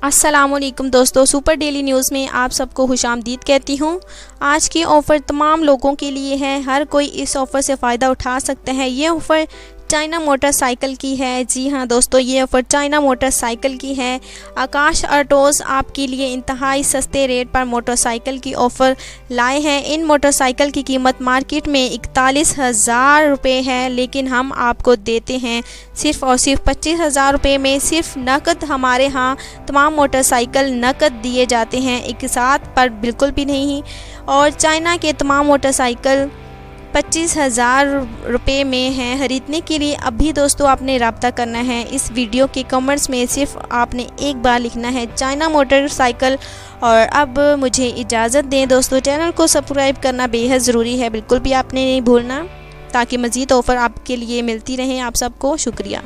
अस्सलामुअलैकुम दोस्तों, super daily news में आप सबको खुशामदीद कहती हूँ। आज की ऑफ़र तमाम लोगों के लिए है, हर कोई इस ऑफ़र से फ़ायदा उठा सकता है। ये ऑफ़र चाइना मोटरसाइकिल की है। जी हाँ दोस्तों, ये ऑफ़र चाइना मोटरसाइकिल की है। आकाश ऑटोज़ आपके लिए इंतहाई सस्ते रेट पर मोटरसाइकिल की ऑफ़र लाए हैं। इन मोटरसाइकिल की कीमत मार्केट में 41,000 रुपये है, लेकिन हम आपको देते हैं सिर्फ़ और सिर्फ 25,000 रुपये में। सिर्फ नकद हमारे यहाँ तमाम मोटरसाइकिल नकद दिए जाते हैं, एक साथ पर बिल्कुल भी नहीं। और चाइना के तमाम मोटरसाइकिल 25,000 रुपये में हैं। ख़रीदने के लिए अभी दोस्तों आपने रब्ता करना है। इस वीडियो के कमेंट्स में सिर्फ आपने एक बार लिखना है चाइना मोटरसाइकिल। और अब मुझे इजाज़त दें दोस्तों, चैनल को सब्सक्राइब करना बेहद ज़रूरी है, बिल्कुल भी आपने नहीं भूलना, ताकि मज़ीद ऑफ़र आपके लिए मिलती रहें। आप सबको शुक्रिया।